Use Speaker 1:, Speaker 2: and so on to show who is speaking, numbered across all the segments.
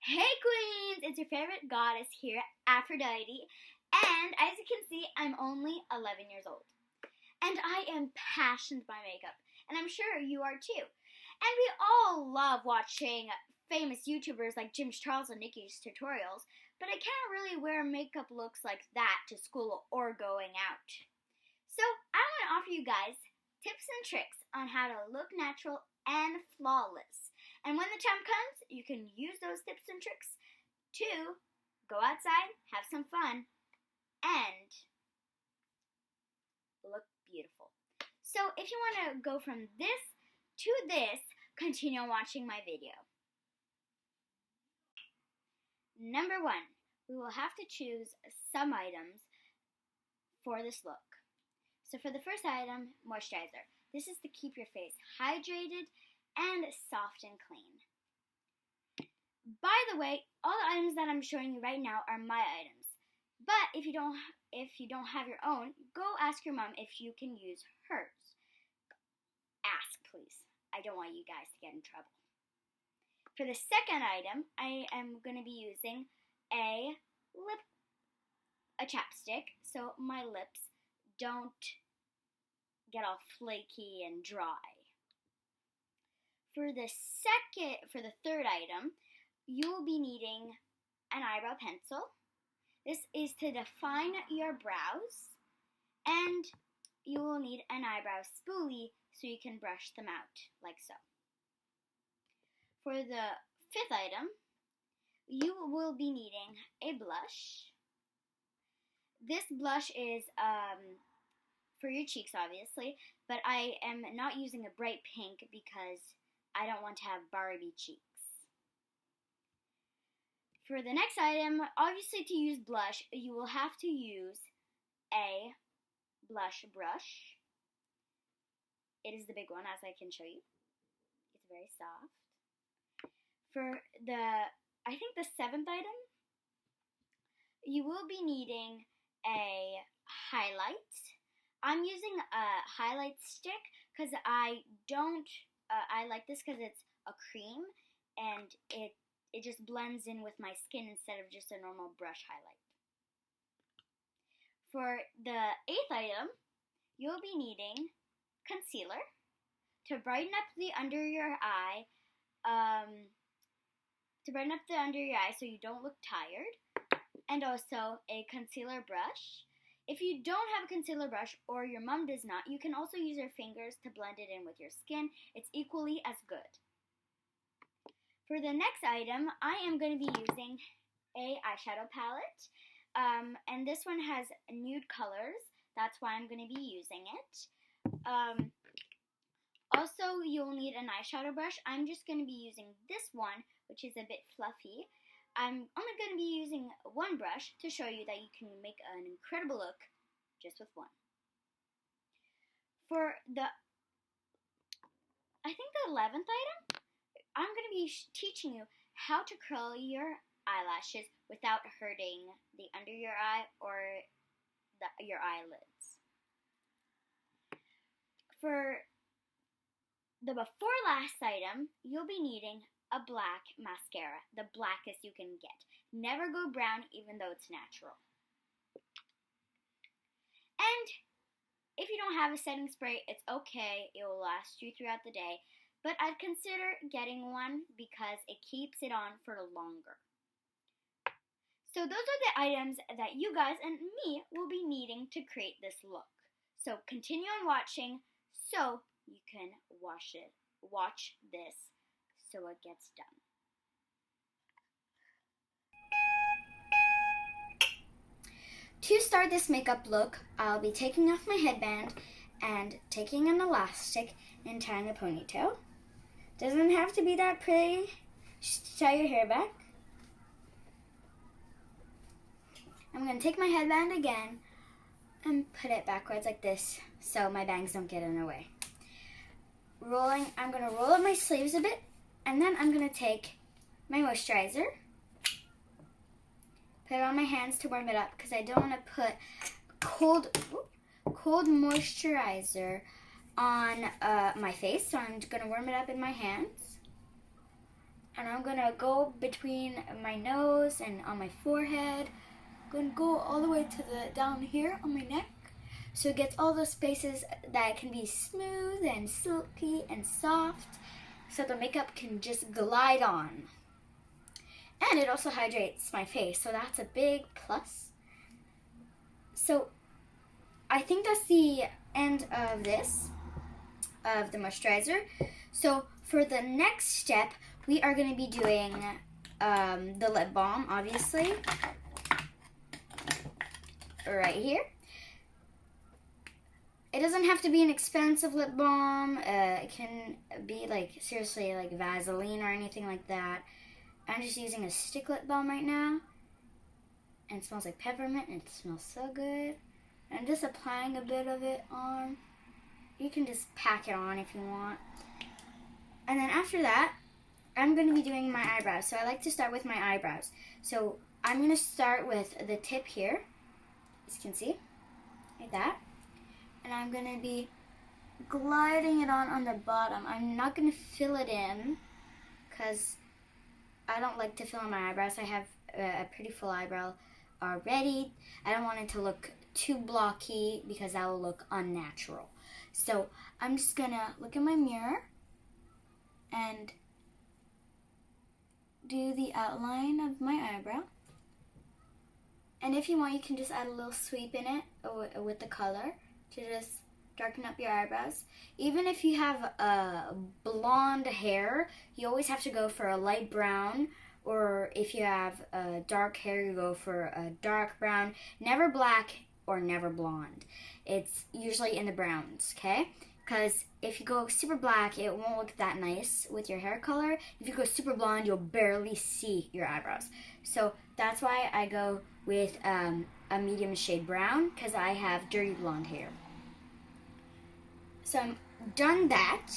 Speaker 1: Hey Queens! It's your favorite goddess here, Aphrodite, and as you can see, I'm only 11 years old. And I am passionate by makeup, and I'm sure you are too. And we all love watching famous YouTubers like James Charles and Nikki's tutorials, but I can't really wear makeup looks like that to school or going out. So I want to offer you guys tips and tricks on how to look natural and flawless. And when the time comes, you can use those tips and tricks to go outside, have some fun, and look beautiful. So if you want to go from this to this, continue watching my video. Number 1, we will have to choose some items for this look. So for the first item, moisturizer. This is to keep your face hydrated and soft and clean. By the way, all the items that I'm showing you right now are my items. But if you don't have your own, go ask your mom if you can use hers. Ask, please. I don't want you guys to get in trouble. For the second item, I am going to be using a chapstick so my lips don't get all flaky and dry. For the third item, you will be needing an eyebrow pencil. This is to define your brows, and you will need an eyebrow spoolie so you can brush them out, like so. For the fifth item, you will be needing a blush. This blush is for your cheeks, obviously, but I am not using a bright pink because I don't want to have Barbie cheeks. For the next item, obviously to use blush, you will have to use a blush brush. It is the big one, as I can show you. It's very soft. For I think the seventh item, you will be needing a highlight. I'm using a highlight stick because I like this because it's a cream and it just blends in with my skin instead of just a normal brush highlight. For the eighth item, you'll be needing concealer to brighten up the under your eye, so you don't look tired, and also a concealer brush. If you don't have a concealer brush or your mom does not, you can also use your fingers to blend it in with your skin. It's equally as good. For the next item, I am going to be using a eyeshadow palette, and this one has nude colors. That's why I'm going to be using it. Also, you'll need an eyeshadow brush. I'm just going to be using this one, which is a bit fluffy. I'm only going to be using one brush to show you that you can make an incredible look just with one. For the 11th item, I'm going to be teaching you how to curl your eyelashes without hurting the under your eye or your eyelids. For the before last item, you'll be needing a black mascara, the blackest you can get. Never go brown even though it's natural. And if you don't have a setting spray, it's okay. It will last you throughout the day. But I'd consider getting one because it keeps it on for longer. So those are the items that you guys and me will be needing to create this look. So continue on watching so you can watch this so it gets done. To start this makeup look, I'll be taking off my headband and taking an elastic and tying a ponytail. Doesn't have to be that pretty. Just tie your hair back. I'm going to take my headband again and put it backwards like this so my bangs don't get in the way. I'm going to roll up my sleeves a bit, and then I'm going to take my moisturizer, put it on my hands to warm it up because I don't want to put cold moisturizer on my face, so I'm going to warm it up in my hands. And I'm going to go between my nose and on my forehead. I'm going to go all the way to the down here on my neck. So it gets all those spaces that can be smooth and silky and soft. So the makeup can just glide on. And it also hydrates my face. So that's a big plus. So I think that's the end of this, of the moisturizer. So for the next step, we are going to be doing the lip balm, obviously, right here. It doesn't have to be an expensive lip balm. It can be like, seriously, like Vaseline or anything like that. I'm just using a stick lip balm right now. And it smells like peppermint and it smells so good. I'm just applying a bit of it on. You can just pack it on if you want. And then after that, I'm going to be doing my eyebrows. So I like to start with my eyebrows. So I'm going to start with the tip here, as you can see, like that. And I'm going to be gliding it on the bottom. I'm not going to fill it in because I don't like to fill in my eyebrows. I have a pretty full eyebrow already. I don't want it to look too blocky because that will look unnatural. So I'm just going to look in my mirror and do the outline of my eyebrow. And if you want, you can just add a little sweep in it with the color to just darken up your eyebrows. Even if you have blonde hair, you always have to go for a light brown, or if you have dark hair, you go for a dark brown. Never black or never blonde. It's usually in the browns, okay? Because if you go super black, it won't look that nice with your hair color. If you go super blonde, you'll barely see your eyebrows. So that's why I go with a medium shade brown, because I have dirty blonde hair. So I'm done that.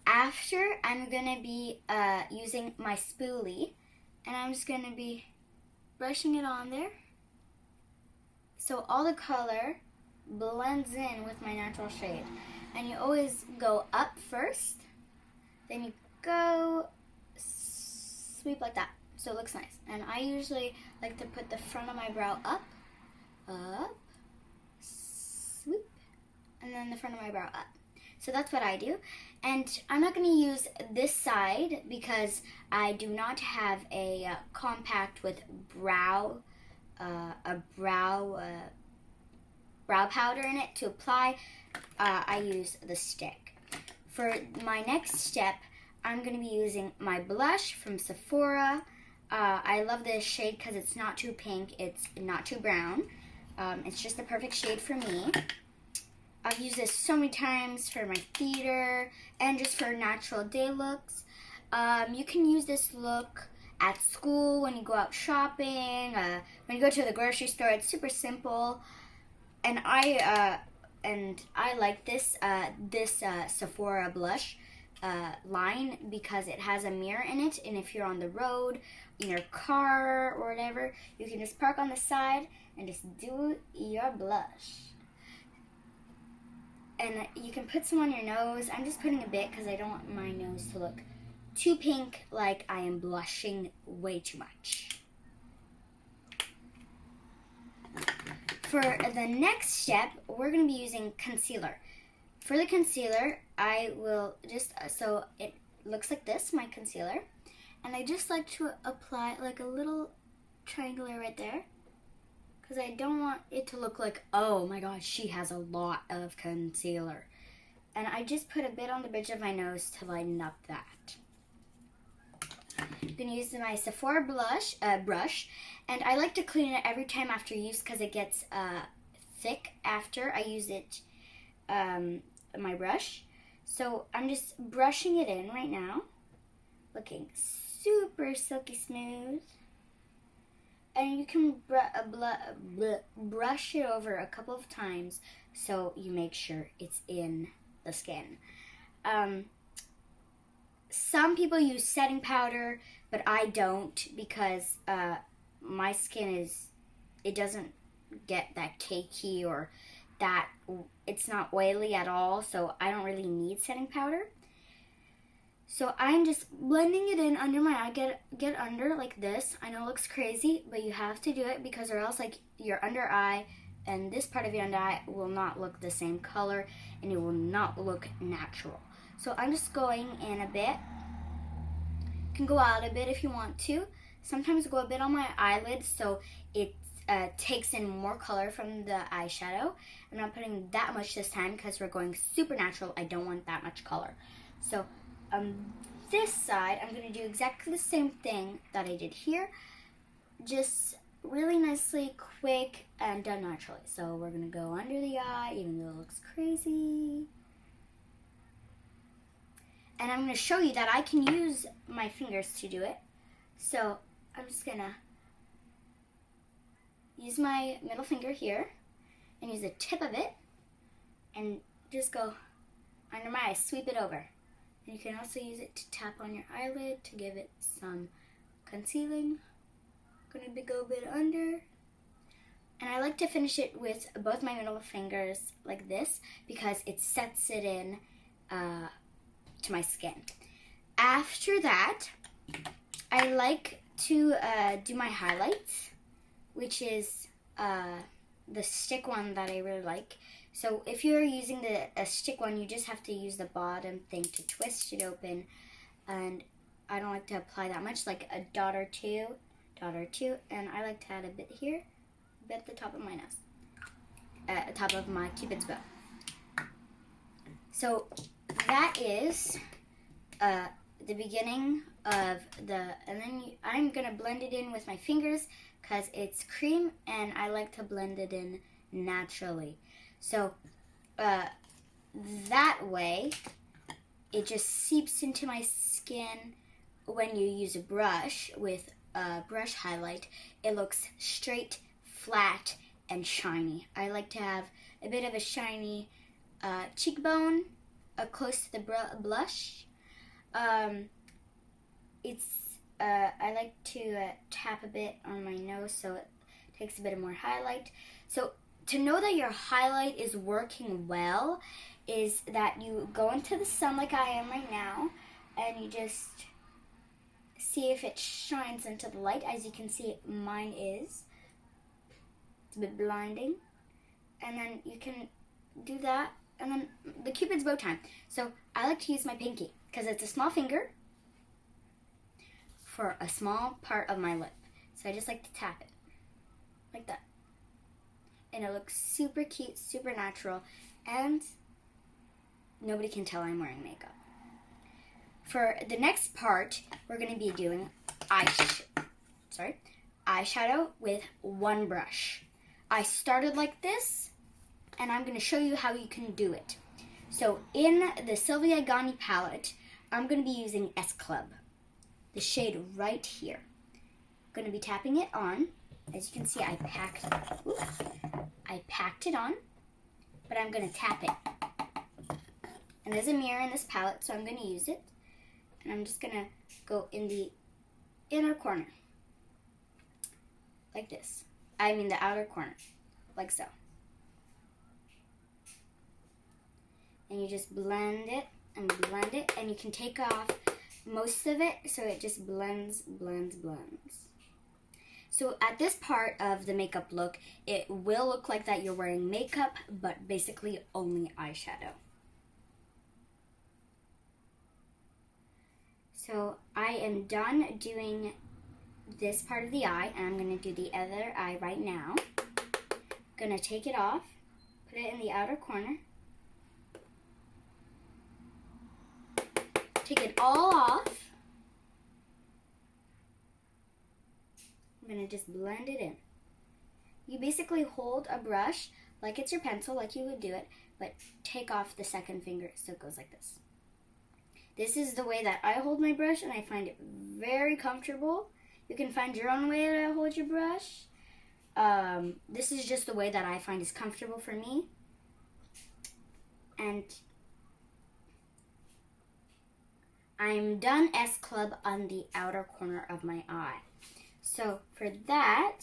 Speaker 1: After, I'm going to be using my spoolie, and I'm just going to be brushing it on there. So all the color blends in with my natural shade. And you always go up first, then you go sweep like that, so it looks nice. And I usually like to put the front of my brow up, sweep, and then the front of my brow up. So that's what I do. And I'm not going to use this side because I do not have a compact with brow powder in it to apply. I use the stick. For my next step, I'm going to be using my blush from Sephora. I love this shade because it's not too pink, it's not too brown. It's just the perfect shade for me. I've used this so many times for my theater and just for natural day looks. You can use this look at school, when you go out shopping, when you go to the grocery store. It's super simple. And I like this Sephora blush line because it has a mirror in it, and if you're on the road, in your car or whatever, you can just park on the side and just do your blush. And you can put some on your nose. I'm just putting a bit because I don't want my nose to look too pink, like I am blushing way too much. For the next step, we're going to be using concealer. For the concealer, I will just, so it looks like this, my concealer. And I just like to apply like a little triangular right there, because I don't want it to look like, oh my gosh, she has a lot of concealer. And I just put a bit on the bridge of my nose to lighten up that. I'm going to use my Sephora brush, and I like to clean it every time after use because it gets thick after I use it, my brush. So I'm just brushing it in right now, looking super silky smooth. And you can brush it over a couple of times so you make sure it's in the skin. Some people use setting powder, but I don't because my skin it doesn't get that cakey or that it's not oily at all, so I don't really need setting powder.
Speaker 2: So I'm just blending it in under my eye. Get under like this. I know it looks crazy, but you have to do it because or else like your under eye and this part of your under eye will not look the same color and it will not look natural. So I'm just going in a bit. You can go out a bit if you want to. Sometimes go a bit on my eyelids so it takes in more color from the eyeshadow. I'm not putting that much this time because we're going super natural. I don't want that much color. So this side, I'm going to do exactly the same thing that I did here, just really nicely, quick, and done naturally. So we're going to go under the eye, even though it looks crazy. And I'm going to show you that I can use my fingers to do it. So I'm just going to use my middle finger here and use the tip of it and just go under my eye, sweep it over. And you can also use it to tap on your eyelid to give it some concealing. I'm going to go a bit under. And I like to finish it with both my middle fingers like this because it sets it in to my skin. After that, I like to do my highlights, which is the stick one that I really like. So if you're using a stick one, you just have to use the bottom thing to twist it open. And I don't like to apply that much, like a dot or two. And I like to add a bit here, a bit at the top of my nose, at the top of my Cupid's bow. So that is the beginning of and then I'm going to blend it in with my fingers because it's cream and I like to blend it in naturally. So that way it just seeps into my skin. When you use a brush with a brush highlight, it looks straight, flat, and shiny. I like to have a bit of a shiny cheekbone close to the blush. I like to tap a bit on my nose so it takes a bit more highlight. So to know that your highlight is working well is that you go into the sun like I am right now and you just see if it shines into the light. As you can see, mine is. It's a bit blinding. And then you can do that. And then the Cupid's bow time. So I like to use my pinky because it's a small finger for a small part of my lip. So I just like to tap it like that. And it looks super cute, super natural, and nobody can tell I'm wearing makeup. For the next part, we're going to be doing eyeshadow with one brush. I started like this, and I'm going to show you how you can do it. So in the Sylvia Gani palette, I'm going to be using S Club, the shade right here. I'm going to be tapping it on. As you can see, I packed it on, but I'm going to tap it. And there's a mirror in this palette, so I'm going to use it. And I'm just going to go in the inner corner, like this. I mean the outer corner, like so. And you just blend it, and you can take off most of it so it just blends. So at this part of the makeup look, it will look like that you're wearing makeup, but basically only eyeshadow. So I am done doing this part of the eye, and I'm going to do the other eye right now. I'm going to take it off, put it in the outer corner. Take it all off. I'm going to just blend it in. You basically hold a brush like it's your pencil, like you would do it, but take off the second finger so it goes like this. This is the way that I hold my brush, and I find it very comfortable. You can find your own way to hold your brush. This is just the way that I find is comfortable for me. And I'm done S Club on the outer corner of my eye. So for that,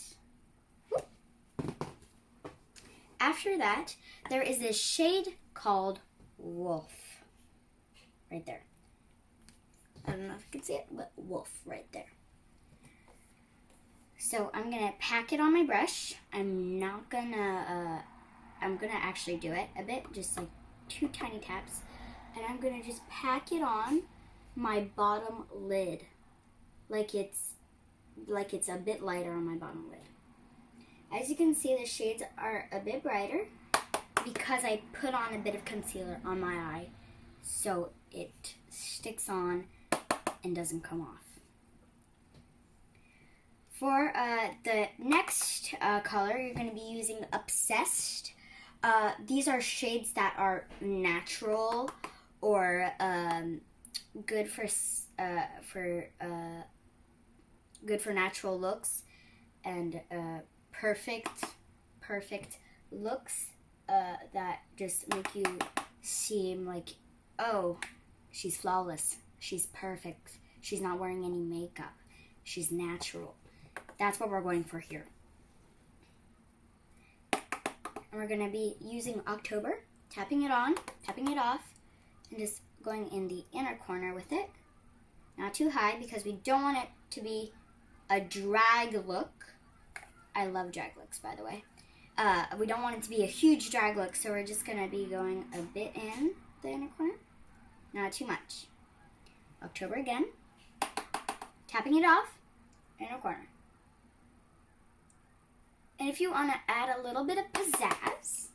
Speaker 2: after that, there is this shade called Wolf. Right there. I don't know if you can see it, but wolf right there. So I'm gonna pack it on my brush. I'm gonna actually do it a bit, just like 2 tiny taps. And I'm gonna just pack it on my bottom lid. Like it's a bit lighter on my bottom lid. As you can see, the shades are a bit brighter because I put on a bit of concealer on my eye so it sticks on and doesn't come off. For the next color, you're going to be using Obsessed. These are shades that are natural or good for natural looks and perfect looks that just make you seem like, oh, she's flawless, she's perfect, she's not wearing any makeup, she's natural. That's what we're going for here. And we're going to be using October, tapping it on, tapping it off, and just going in the inner corner with it. Not too high because we don't want it to be a drag look. I love drag looks, by the way. We don't want it to be a huge drag look, so we're just going to be going a bit in the inner corner. Not too much. October again. Tapping it off, inner corner. And if you want to add a little bit of pizzazz,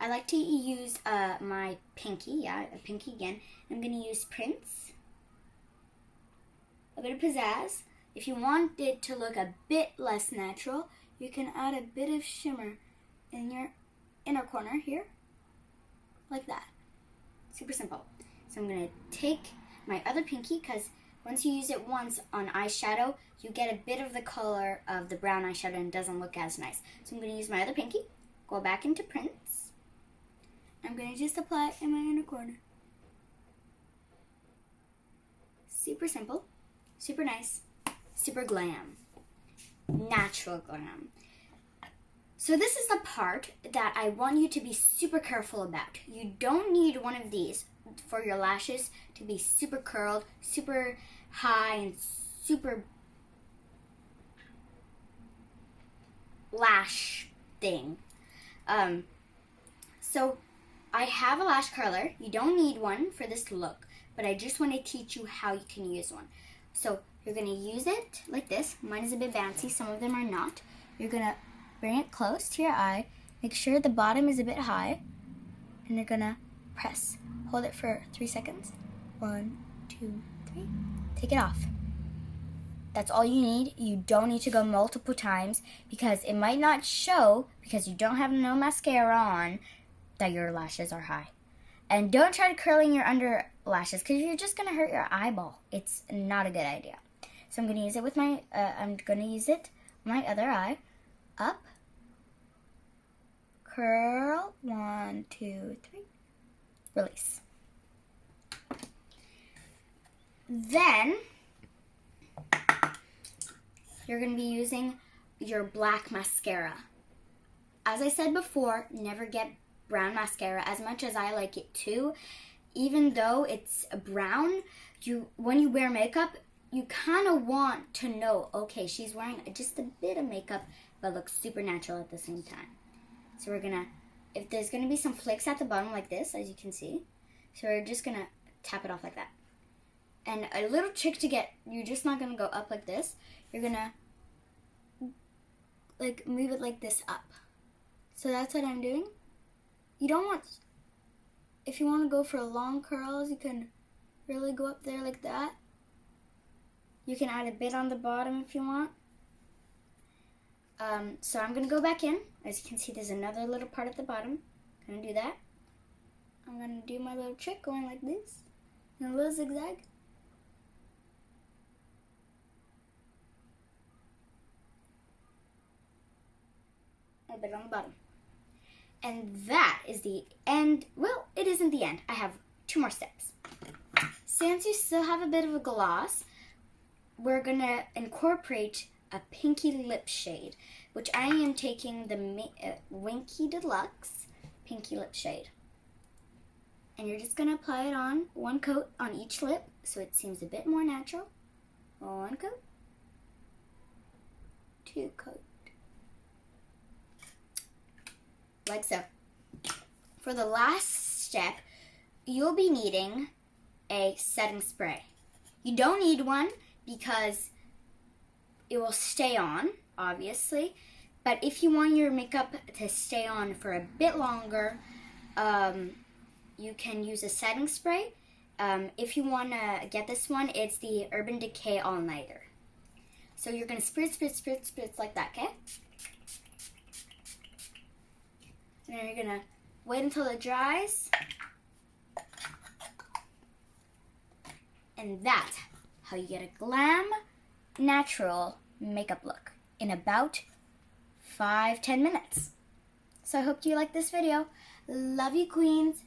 Speaker 2: I like to use my pinky. A pinky again. I'm going to use Prince. A bit of pizzazz. If you want it to look a bit less natural, you can add a bit of shimmer in your inner corner here. Like that. Super simple. So I'm going to take my other pinky, because once you use it once on eyeshadow, you get a bit of the color of the brown eyeshadow and it doesn't look as nice. So I'm going to use my other pinky, go back into Prince. I'm going to just apply it in my inner corner. Super simple, super nice, super glam, natural glam. So this is the part that I want you to be super careful about. You don't need one of these for your lashes to be super curled, super high, and super lash thing. So I have a lash curler. You don't need one for this look, but I just want to teach you how you can use one. So you're going to use it like this. Mine is a bit bouncy. Some of them are not. You're going to bring it close to your eye. Make sure the bottom is a bit high. And you're going to press. Hold it for 3 seconds. 1, 2, 3. Take it off. That's all you need. You don't need to go multiple times because it might not show, because you don't have no mascara on, that your lashes are high. And don't try curling your under lashes because you're just going to hurt your eyeball. It's not a good idea. So I'm going to use it with my, my other eye. Up. Curl. 1, 2, 3. Release. Then you're going to be using your black mascara. As I said before, never get brown mascara, as much as I like it too. Even though it's brown, when you wear makeup, you kind of want to know, okay, she's wearing just a bit of makeup, but looks super natural at the same time. So we're going to, if there's going to be some flakes at the bottom like this, as you can see, so we're just going to tap it off like that. And a little trick to get, you're just not going to go up like this. You're going to like move it like this up. So that's what I'm doing. You don't want, if you want to go for long curls, you can really go up there like that. You can add a bit on the bottom if you want. So I'm going to go back in. As you can see, there's another little part at the bottom. I'm going to do that. I'm going to do my little trick going like this. And a little zigzag. A bit on the bottom. And that is the end. Well, it isn't the end. I have 2 more steps. Since you still have a bit of a gloss, we're going to incorporate a pinky lip shade, which I am taking the Winky Deluxe Pinky Lip Shade. And you're just going to apply it on 1 coat on each lip. so it seems a bit more natural. 1 coat, 2 coat, like so. For the last step, you'll be needing a setting spray. You don't need one because it will stay on, obviously, but if you want your makeup to stay on for a bit longer, you can use a setting spray. If you want to get this one, it's the Urban Decay All Nighter. So you're going to spritz, spritz, spritz, spritz like that, okay? And then you're going to wait until it dries. And that's how you get a glam, natural makeup look in about 5-10 minutes. So I hope you like this video. Love you, queens.